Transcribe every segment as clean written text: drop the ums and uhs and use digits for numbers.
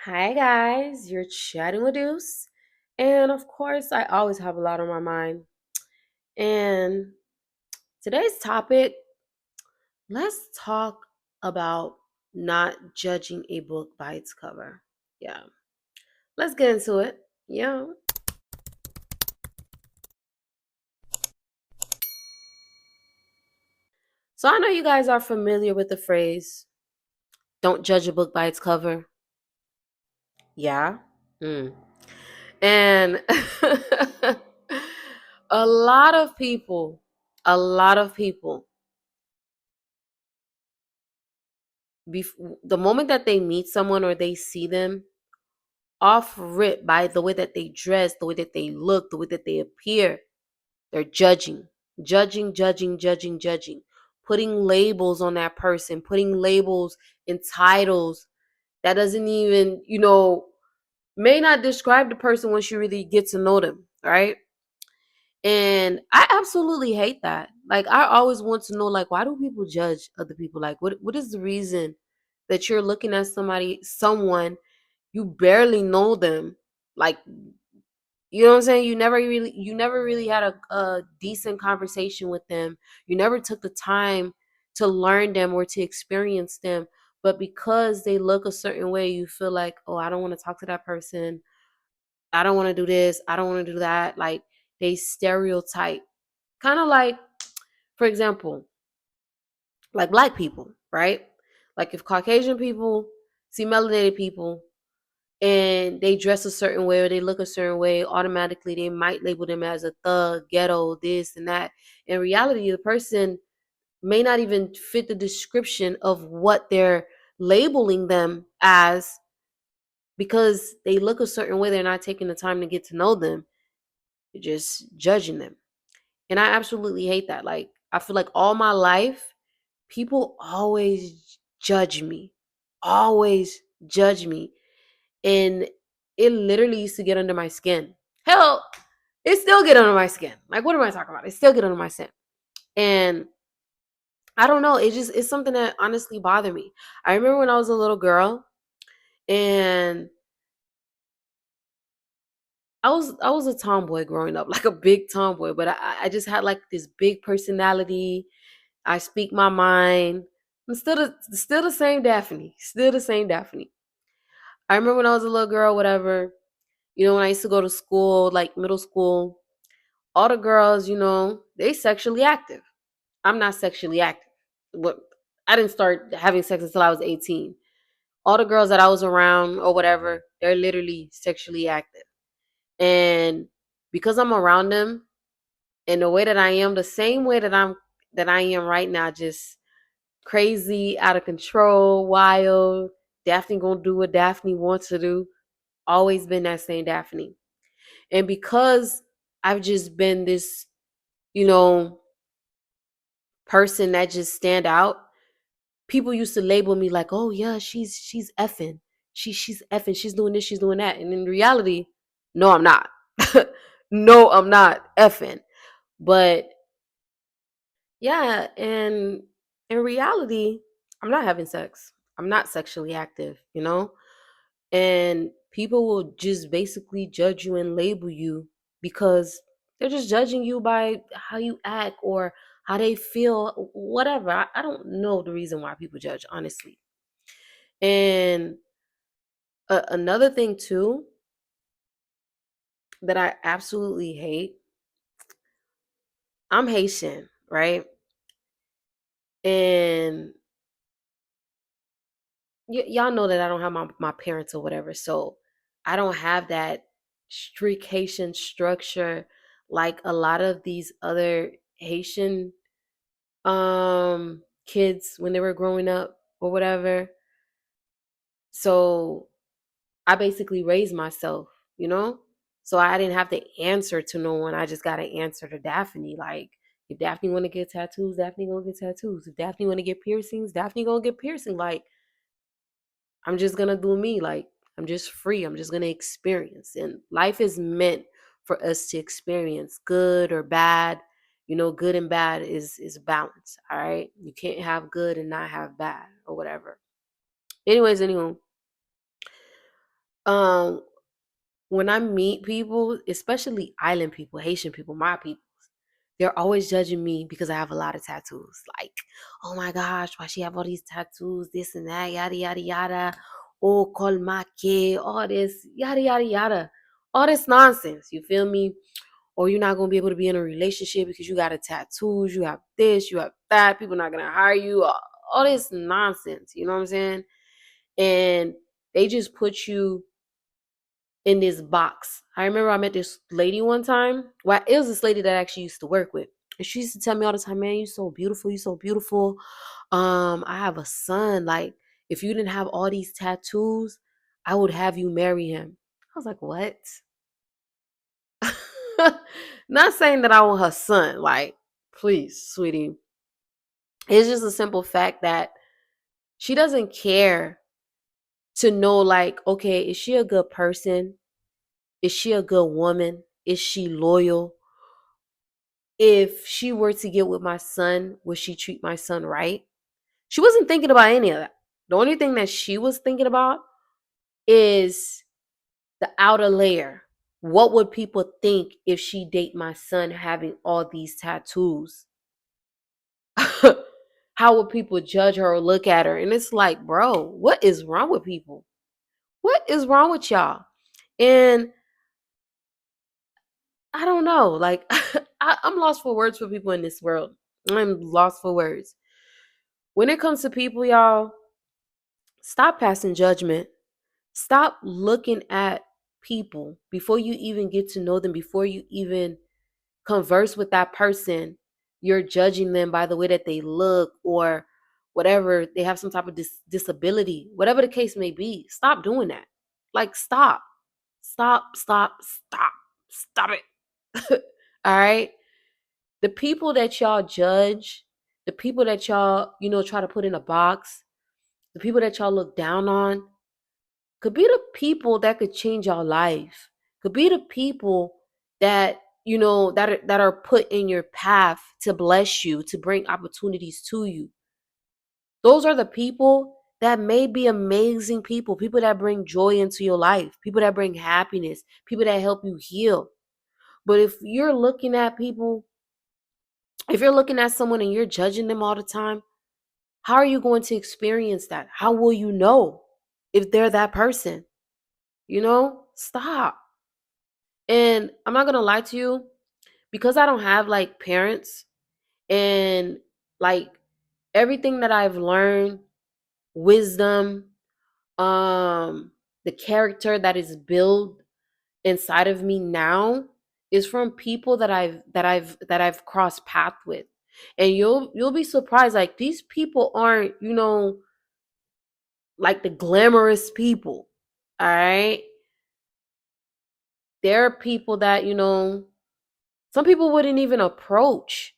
Hi guys, you're chatting with Deus. And of course, I always have a lot on my mind. And today's topic, let's talk about not judging a book by its cover. Yeah. Let's get into it. Yeah. So I know you guys are familiar with the phrase, don't judge a book by its cover. Yeah. Mm. And a lot of people, a lot of people the moment that they meet someone or they see them off rip by the way that they dress, the way that they look, the way that they appear, they're judging, putting labels on that person, putting labels and titles that doesn't even, may not describe the person once you really get to know them, right? And I absolutely hate that. Like I always want to know, like, why do people judge other people? Like what is the reason that you're looking at someone you barely know them, like, you know what I'm saying, you never really had a decent conversation with them, you never took the time to learn them or to experience them, but because they look a certain way you feel like, oh, I don't want to talk to that person, I don't want to do this, I don't want to do that. Like they stereotype, kind of like, for example, like black people, right? Like if Caucasian people see melanated people and they dress a certain way or they look a certain way, automatically they might label them as a thug, ghetto, this and that. In reality, the person may not even fit the description of what they're labeling them as, because they look a certain way. They're not taking the time to get to know them. They're just judging them. And I absolutely hate that. Like, I feel like all my life, people always judge me. And it literally used to get under my skin. Hell, it still get under my skin. Like, what am I talking about? It still get under my skin. And I don't know. It's something that honestly bothered me. I remember when I was a little girl and I was a tomboy growing up, like a big tomboy, but I just had like this big personality. I speak my mind. I'm still the same Daphne. Still the same Daphne. I remember when I was a little girl, whatever, when I used to go to school, like middle school, all the girls, they sexually active. I'm not sexually active. But I didn't start having sex until I was 18. All the girls that I was around or whatever, they're literally sexually active. And because I'm around them and the way that I am, the same way that I am right now, just crazy, out of control, wild. Daphne gonna do what Daphne wants to do. Always been that same Daphne. And because I've just been this, you know, person that just stand out, people used to label me like, "Oh yeah, she's effing. She's effing. She's doing this, she's doing that." And in reality, no, I'm not. No, I'm not effing. But yeah, and in reality, I'm not having sex. I'm not sexually active. And people will just basically judge you and label you because they're just judging you by how you act or how they feel, whatever. I don't know the reason why people judge, honestly. And another thing too that I absolutely hate, I'm Haitian, right? And y'all know that I don't have my parents or whatever, so I don't have that strict Haitian structure like a lot of these other Haitian kids when they were growing up or whatever. So I basically raised myself. So I didn't have to answer to no one. I just got to answer to Daphne. Like, if Daphne want to get tattoos, Daphne gonna get tattoos. If Daphne want to get piercings, Daphne gonna get piercing. Like, I'm just gonna do me. Like, I'm just free. I'm just gonna experience. And life is meant for us to experience, good or bad. Good and bad is balance. All right. You can't have good and not have bad or whatever. Anyways, anywho, Um, when I meet people, especially island people, Haitian people, my people, they're always judging me because I have a lot of tattoos. Like, oh my gosh, why she have all these tattoos, this and that, yada yada yada. Oh, colmake, all this, yada yada yada. All this nonsense. You feel me? Or you're not gonna be able to be in a relationship because you got a tattoos, you have this, you have that, people not gonna hire you. All this nonsense, you know what I'm saying? And they just put you in this box. I remember I met this lady one time. Well, it was this lady that I actually used to work with. And she used to tell me all the time, man, you so beautiful, you so beautiful. I have a son. Like, if you didn't have all these tattoos, I would have you marry him. I was like, what? Not saying that I want her son. Like, please, sweetie. It's just a simple fact that she doesn't care to know, like, okay, is she a good person? Is she a good woman? Is she loyal? If she were to get with my son, would she treat my son right? She wasn't thinking about any of that. The only thing that she was thinking about is the outer layer. What would people think if she date my son having all these tattoos? How would people judge her or look at her? And it's like, bro, what is wrong with people? What is wrong with y'all? And I don't know. Like, I'm lost for words for people in this world. I'm lost for words. When it comes to people, y'all, stop passing judgment. Stop looking at people before you even get to know them, before you even converse with that person. You're judging them by the way that they look or whatever. They have some type of disability, whatever the case may be. Stop doing that. Like, stop. Stop, stop, stop. Stop it. All right? The people that y'all judge, the people that y'all, try to put in a box, the people that y'all look down on, could be the people that could change your life. Could be the people that that are put in your path to bless you, to bring opportunities to you. Those are the people that may be amazing people, people that bring joy into your life, people that bring happiness, people that help you heal. But if you're looking at someone and you're judging them all the time, how are you going to experience that? How will you know if they're that person? Stop. And I'm not going to lie to you, because I don't have like parents, and like everything that I've learned, wisdom, the character that is built inside of me now is from people that I've crossed path with. And you'll be surprised, like, these people aren't, like the glamorous people. All right? There are people that, some people wouldn't even approach.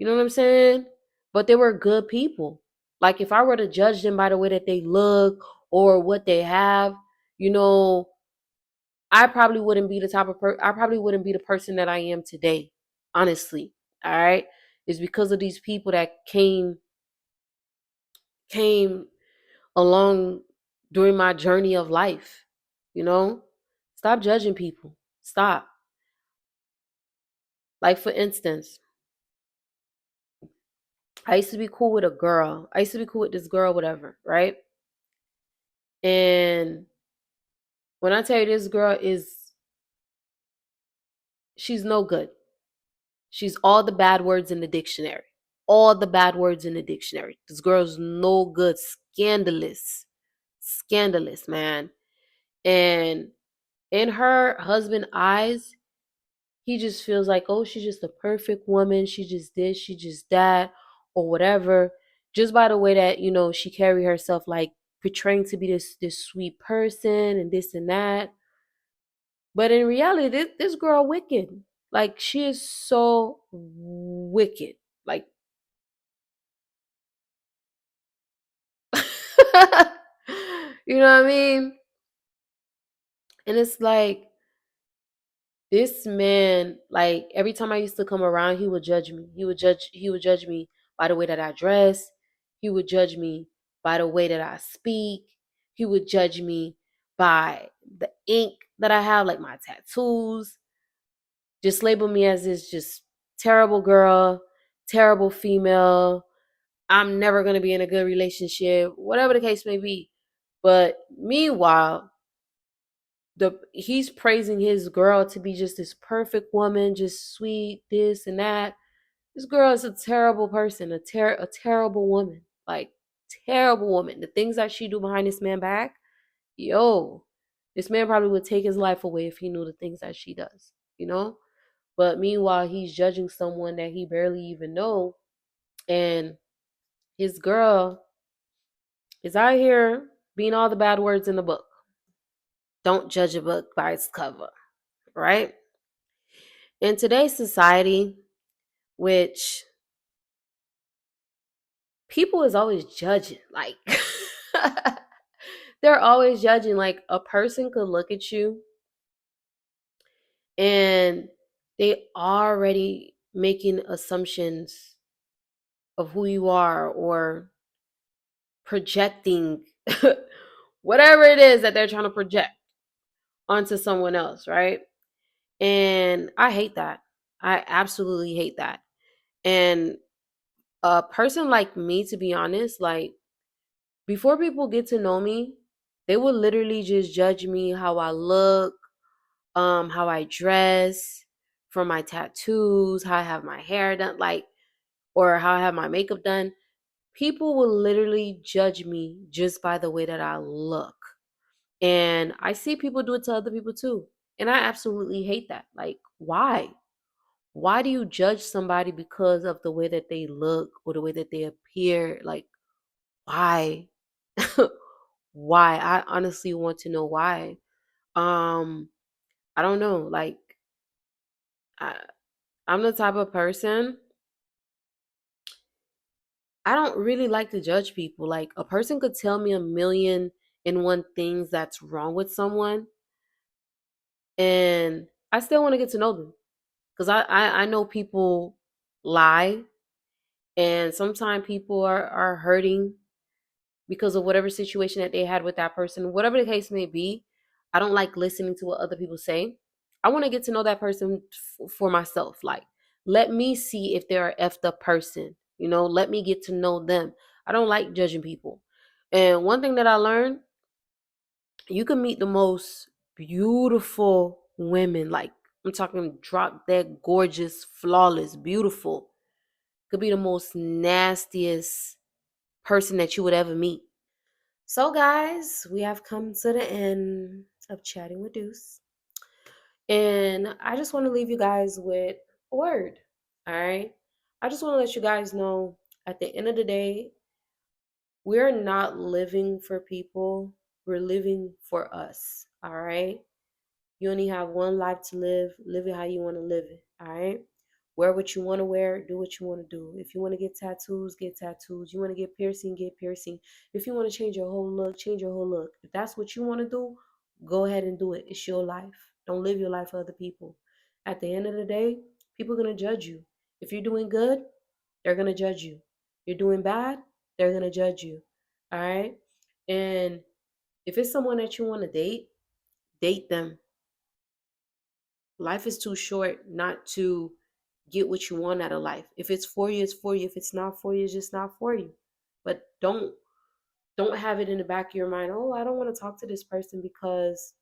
You know what I'm saying? But they were good people. Like, if I were to judge them by the way that they look or what they have, you know, I probably wouldn't be I probably wouldn't be the person that I am today. Honestly. All right? It's because of these people that came along during my journey of life. You know? Stop judging people. Stop. Like, for instance, I used to be cool with a girl. I used to be cool with this girl, whatever, right? And when I tell you, this girl she's no good. She's all the bad words in the dictionary. All the bad words in the dictionary. This girl's no good. Scandalous. Scandalous, man. And in her husband's eyes, he just feels like, oh, she's just a perfect woman. She just this, she just that, or whatever. Just by the way that, she carry herself, like portraying to be this sweet person and this and that. But in reality, this girl wicked. Like, she is so wicked. Like, you know what I mean? And it's like, this man, like, every time I used to come around, he would judge me. He would judge me by the way that I dress. He would judge me by the way that I speak. He would judge me by the ink that I have, like my tattoos. Just label me as this just terrible girl, terrible female. I'm never going to be in a good relationship, whatever the case may be. But meanwhile, he's praising his girl to be just this perfect woman, just sweet, this and that. This girl is a terrible person, a terrible woman, like terrible woman. The things that she do behind this man back, yo, this man probably would take his life away if he knew the things that she does, you know. But meanwhile, he's judging someone that he barely even know, and his girl is out here being all the bad words in the book. Don't judge a book by its cover, right? In today's society, which people is always judging, like they're always judging. Like a person could look at you and they already making assumptions of who you are or projecting whatever it is that they're trying to project onto someone else, right? And I hate that. I absolutely hate that. And a person like me, to be honest, like before people get to know me, they will literally just judge me how I look, how I dress, from my tattoos, how I have my hair done, like, or how I have my makeup done. People will literally judge me just by the way that I look. And I see people do it to other people too. And I absolutely hate that. Like, why? Why do you judge somebody because of the way that they look or the way that they appear? Like, why? Why? I honestly want to know why. Um, I don't know. Like, I, I'm the type of person, I don't really like to judge people. Like, a person could tell me a million and one things that's wrong with someone, and I still want to get to know them. Because I know people lie, and sometimes people are hurting because of whatever situation that they had with that person, whatever the case may be. I don't like listening to what other people say. I want to get to know that person for myself. Like, let me see if they're a effed up person. You know, let me get to know them. I don't like judging people. And one thing that I learned, you can meet the most beautiful women. Like, I'm talking drop dead gorgeous, flawless, beautiful. Could be the most nastiest person that you would ever meet. So, guys, we have come to the end of chatting with Deuce. And I just want to leave you guys with a word. All right. I just want to let you guys know at the end of the day, we're not living for people, we're living for us. All right. You only have one life to live. Live it how you want to live it. All right. Wear what you want to wear. Do what you want to do. If you want to get tattoos, get tattoos. You want to get piercing, get piercing. If you want to change your whole look, change your whole look. If that's what you want to do, go ahead and do it. It's your life. Don't live your life for other people. At the end of the day, people are going to judge you. If you're doing good, they're going to judge you. You're doing bad, they're going to judge you. All right. And if it's someone that you want to date them. Life is too short not to get what you want out of life. If it's for you, it's for you. If it's not for you, it's just not for you. But don't have it in the back of your mind, oh, I don't want to talk to this person because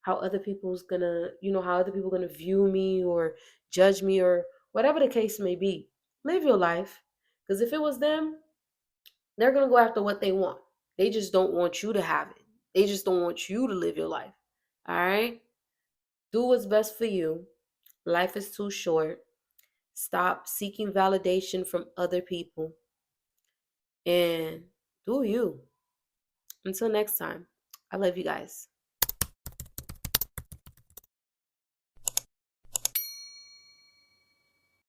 how other people's gonna, how other people gonna view me or judge me or whatever the case may be. Live your life. Because if it was them, they're gonna go after what they want. They just don't want you to have it. They just don't want you to live your life. All right? Do what's best for you. Life is too short. Stop seeking validation from other people and do you. Until next time, I love you guys.